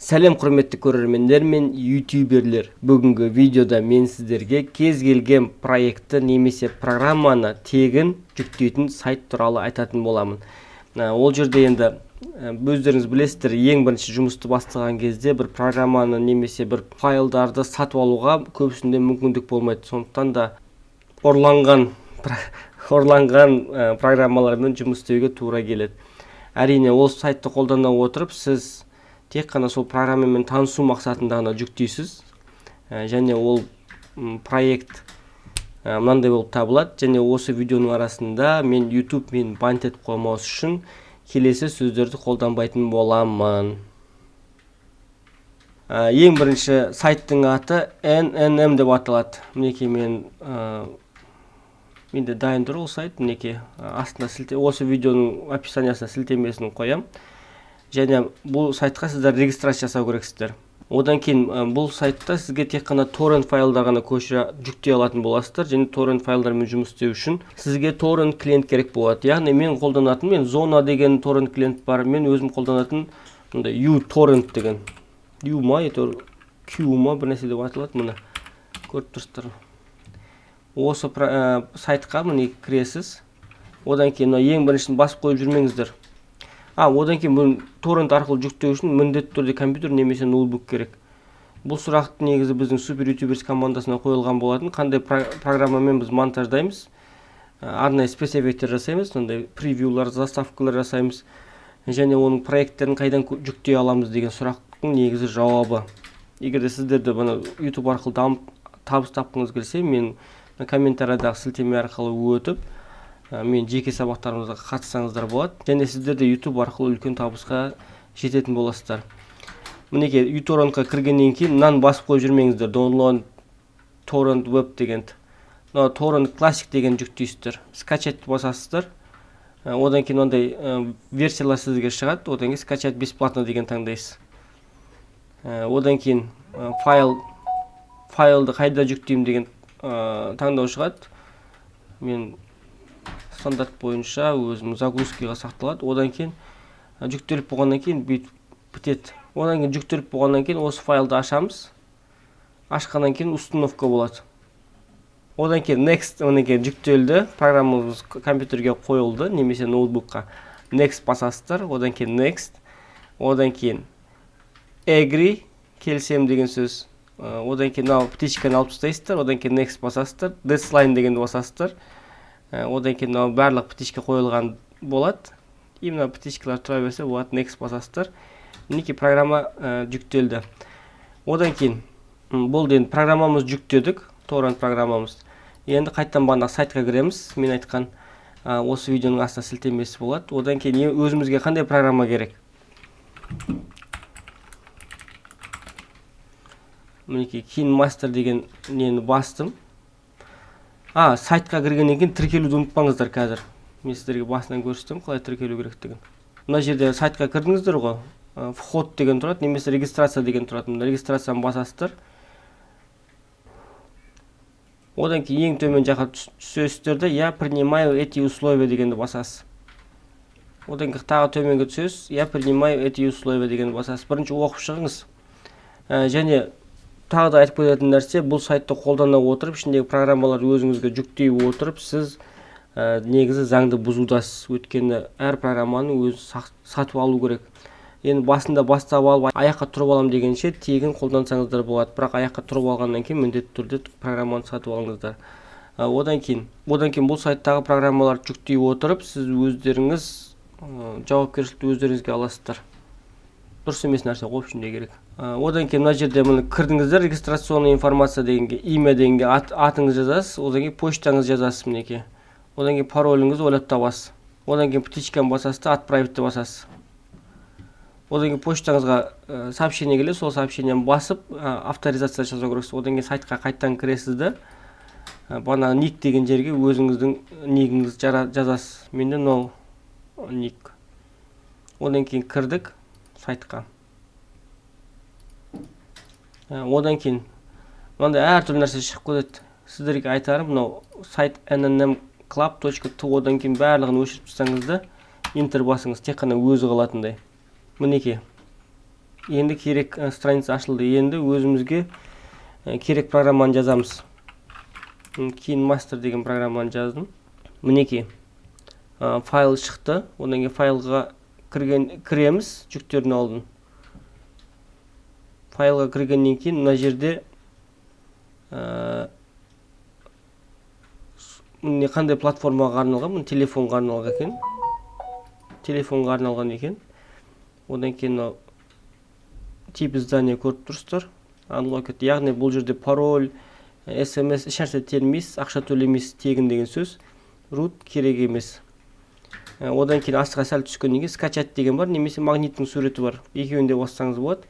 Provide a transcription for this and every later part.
Сәлем құрметті көрермендер мен ютуберлер. Бүгінгі видеода мен сіздерге кез келген проектті немесе программаны тегін жүктейтін сайт туралы айтатын боламын. Ол жерде енді өздеріңіз білесіздер, ең бірінші жұмысты бастаған кезде бір программаны немесе бір файлдарды сатып алуға көбісінде мүмкіндік болмайды. Сондықтан да ұрланған программалармен жұмыс істеуге тура келеді. Әрине ол сайтты қолдана отырып сіз тек қана сол программамен танысу мақсатында ғана жүктейсіз, және ол проект мынандай болып табылады. Және осы видеоның арасында мен YouTube мен бан етіп қоймас үшін келесі сөздерді қолданбайтын боламын. Ең бірінші сайттың аты NNM деп аталады. Мінекей менде дайын тұр ол сайт. Мінекей астына осы видеоның описаниясына сілтемесін қоям. Және бұл сайтқа сіздер регистрация жасау керексіздер. Одан кейін бұл сайтта сізге тек қана торрент файлдар ғана көшіре жүктей алатын боласыздар. Және торрент файлдармен жұмыс істеу үшін сізге торрент клиент керек болады. Яғни мен қолданатын, Zona деген торрент клиент бар. Мен өзім қолданатын uTorrent деген. U ма, Q ма бір нәрсе деп аталады. Мұны көріп тұрсыздар. Осы сайтқа міне кіресіз. Одан кейін ең біріншісін басып қойып жүрмеңіздер. Одан кейін бұл торрент арқылы жүктеу үшін міндетті түрде компьютер немесе ноутбук керек. Бұл сұрақты негізі біздің Super YouTubers командасына қойылған болатын. Қандай программамен біз монтаждаймыз, арнайы спецэффекттер жасаймыз, сондай превьюлар, заставкалар жасаймыз, және оның проекттерін қайдан жүктей аламыз деген сұрақтың негізі жауабы. Егер де сіздерді YouTube арқылы табыс тапқыңыз келсе, мен комментариядағы сілтеме арқылы өтіп, мен жеке сабақтарымызға қатыссаңыздар болады. Және сіздер де YouTube арқылы үлкен табысқа жететін боласыздар. Мінекей uTorrentқа кіргеннен кейін мынаны басып қойып жүрмеңіздер. Download torrent web деген. Torrent classic деген жүктейсіздер. Скачать басасыздар. Одан кейін ондай версиялар сізге шығады. Одан кейін скачать бесплатно деген таңдайсыз. Одан кейін файлды қайда жүктеймін деген таңдау шығады. Мен стандарт бойынша өзім загрузкаға сақталады. Одан кейін жүктеліп болғаннан кейін бітеді. Одан кейін жүктеліп болғаннан кейін осы файлды ашамыз. Ашқаннан кейін установка болады. Одан кейін next жүктелді. Программамыз компьютерге қойылды, немесе ноутбукқа. Next басасыздар. Одан кейін next. Одан кейін agree, келісем деген сөз. Одан кейін птичканы алып тастайсыздар. Одан кейін next басасыздар. Deadline дегенді басасыздар. Одан кейін барлық птичка қойылған болады. Именно птичкалар тұра берсе болады, next басасыздар. Мінекей программа жүктелді. Одан кейін болды, енді программамыз жүктедік, торрент программамыз. Енді қайттан бағана сайтқа кіреміз. Мен айтқан осы видеоның астына сілтемесі болады. Одан кейін өзімізге қандай программа керек? Мінекей KineMaster деген нені бастым. Сайтқа кіргеннен кейін тіркелуді ұмытпаңыздар қазір. Мен сіздерге басынан көрсетем, қалай тіркелу керектігін. Мына жерде сайтқа кірдіңіздер ғой, вход деген тұрады, немесе регистрация деген тұрады. Регистрацияны басасыздар. Одан кейін ең төмен жаққа түсесіздер де, я принимаю эти условия дегенді басасыз. Одан кейін тағы төменге түсесіз, я принимаю эти условия дегенді басасыз. Бірінші оқып шығыңыз. Және тағы да айтып кететін нәрсе, бұл сайтты қолдана отырып, ішіндегі программалар өзіңізге жүктей отырып, сіз негізі заңды бұзудасыз. Өйткені әр программаны өзі сатып алу керек. Енді басында бастап алып, аяққа тұрып алам дегенше тегін қолдансаңыздар болады. Бірақ аяққа тұрып алғаннан кейін міндетті түрде программаны сатып алыңыздар. Одан кейін бұл сайттағы программалар жүктей отырып, сіз өздеріңіз жауапкершілікті өздеріңізге аласыздар. Дұрыс емес нәрсе қойып ішінде керек. Одан кейін мына жерде кірдіңіздер, регистрационный информация дегенге, имя дегенге атыңыз жазасыз, одан кейін почтаңыз жазасыз мінекей. Одан кейін пароліңізді ойлап табасыз. Одан кейін птичканы басасыз, отправить басасыз. Одан кейін почтаңызға сообщение келеді, сол сообщениені басып, авторизация жасау керексіз. Одан кейін сайтқа қайттан кіресізді. Бағана ник деген жерге өзіңіздің никіңізді жазасыз. Менде ник. Одан кейін кірдік сайтқа. Одан кейін мынандай әртүрлі нәрсе шығып кетеді. Сіздерге айтарым, мынау сайт nnnmclub.to, одан кейін барлығын өшіріп тастаңыз да, enter басыңыз, тек қана өзі қалатындай. Мінекей. Енді керек страница ашылды. Енді өзімізге керек программаны жазамыз. KineMaster деген программаны жаздым. Мінекей. Файл шықты. Одан кейін файлға кіреміз жүктердің алдын. Файлға кіргеннен кейін мына жерде міне қандай платформаға арналған? Бұл телефонға арналған екен. Телефонға арналған екен. Одан кейін тип издания көріп тұрсыздар. Unlocked, яғни бұл жерде пароль, SMS ешнәрсе термейсіз, ақша төлемейсіз, тегін деген сөз. Root керек емес. Одан кейін астыға сәл түскеннен кейін скачать деген бар, немесе магниттің суреті бар. Екеуінде бассаңыз болады.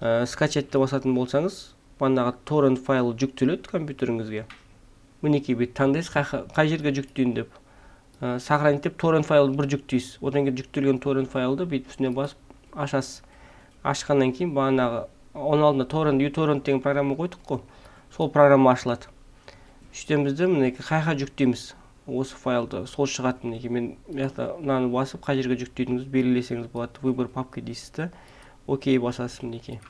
Скачатьты басатын болсаңыз, бандағы торрент файлы жүктеледі компьютеріңізге. Мінекей бет таңдайсыз, қай жерге жүктейін деп. Сохранить деп торрент файлды бір жүктейсіз. Одан кейін жүктелген торрент файлды бет үстіне басып ашасыз. Ашқаннан кейін банағы оның алдында uTorrent деген программа қойдық қой. Сол программа ашылады. Үстемізде мінекей қайға жүктейміз. Осы файлды сол шығады. Мінекей мен мынаны басып қай жерге жүктейтініңізді белгілесеңіз болады. Выбор папка дейсіз де. Окей басасыз мінекей.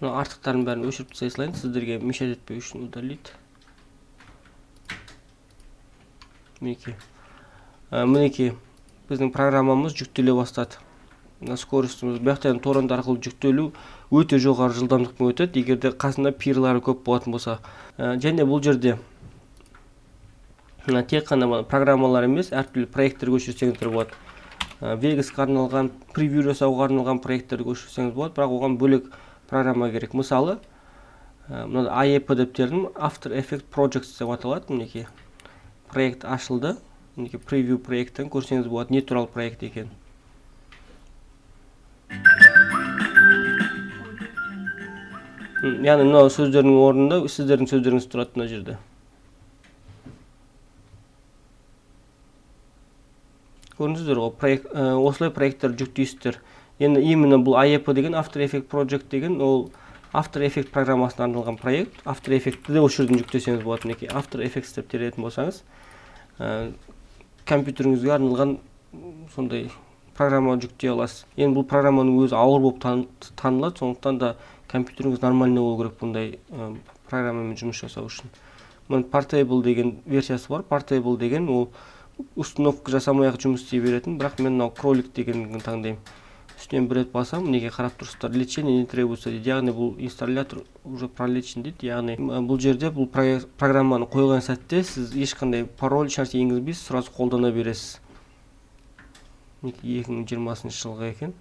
Артықтарын бәрін өшіріп тастай салайын, сіздерге мешать етпеу үшін удалить. Мінекей біздің программамыз жүктеле бастады. Скоростымыз бұяқтан торрент арқылы жүктелу өте жоғары жылдамдықпен өтеді, егерде қасында пирлары көп болатын болса. Және бұл жерде тек қана программалар емес, әртүрлі проекттер көшірсеңіздер болады. Vegas-қа арналған, превью жасауға арналған проекттерді көшірсеңіз болады, бірақ оған бөлек программа керек. Мысалы, AEP деп тердім, After Effects Projects деп аталады. Мінекей проект ашылды. Мінекей превью проекттен көрсеңіз болады, не туралы проект екен. Яғни мынау сөздердің орнында сіздердің сөздеріңіз тұрады мына жерде. Көрдіңіздер ғой, осылай проекттер жүктейсіздер. Енді именно бұл AEP деген After Effects Project деген ол After Effects программасына арналған проект. After Effects'ті де осы жерден жүктесеңіз болады. Мінекей After Effects деп теретін болсаңыз, компьютеріңізге арналған сондай программа жүктей аласыз. Енді бұл программаның өзі ауыр болып танылады, сондықтан да компьютеріңіз нормальный болу керек бұндай программамен жұмыс жасау үшін. Portable деген версиясы бар. Portable деген ол установка жасамай-ақ жұмыс істей беретін, бірақ мен мынау кролик дегенін таңдаймын. Үстінен бір рет басам, мінекей қарап тұрсыздар, лечение не требуется дейді. Яғни бұл инсталлятор уже пролечен дейді. Яғни бұл жерде бұл программаны қойған сәтте сіз ешқандай пароль ешнәрсе енгізбейсіз, сразу қолдана бересіз. 2020 жылғы екен.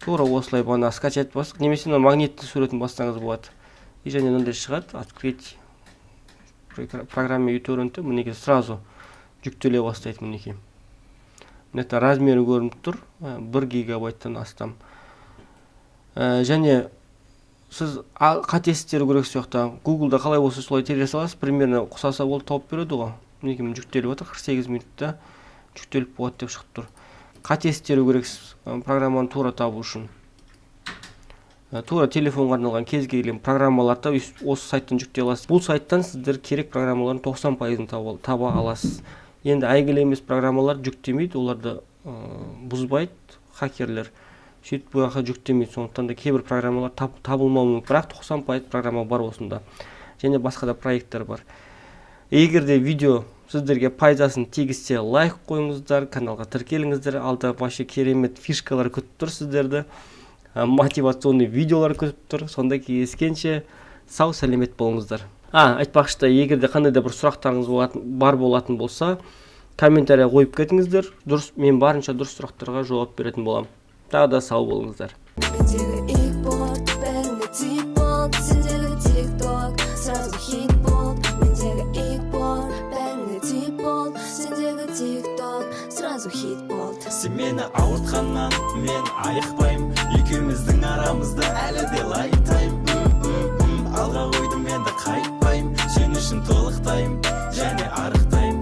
Тура осылай бана скачать басып, немесе магнитті суретін бастаңыз болады. И және мынандай шығады, открыть программе uTorrent-ті, мінекей сразу жүктеле бастайды мінекей. Мына размері көрініп тұр, 1 гигабайттан астам. Және сіз қатесіздер көрек соқта, Google-да қалай болса солай тере саласыз, примерно құсаса болды тауып береді ғой. Мінекей жүктеліп отыр, 48 минутта жүктеліп болады деп шығып тұр. Қатесіздер көрексіз программаны тура табу үшін. Тура телефонға арналған кез келген программаларды осы сайттан жүктей аласыз. Бұл сайттан сіздер керек программалардың 90%-ын таба аласыз. Енді әйгілі емес программалар жүктемейді, оларды бұзбайды хакерлер. Сөйтіп бұяққа жүктемейді, сондықтан да кейбір программалар табылмауы мүмкін, бірақ 90% программа бар осында. Және басқа да проекттер бар. Егер де видео сіздерге пайдасын тигізсе, лайк қойыңыздар, каналға тіркеліңіздер, алда вообще керемет фишкалар күтіп тұр сіздерді. Мотивационный видеолар күтіп тұр. Сонда кездескенше сау сәлемет болыңыздар. Айтпақшы, егерде қандай да бір сұрақтарыңыз бар болатын болса, комментария қойып кетіңіздер. Дұрыс, мен барынша дұрыс сұрақтарға жауап беретін боламын. Тағы да сау болыңыздар. Сен мені ауыртқаннан мен айықпайым, екеуміздің арамызда әлі де лайықтайым. Алға қойдым, енді қайтпайым, сен үшін толықтайым.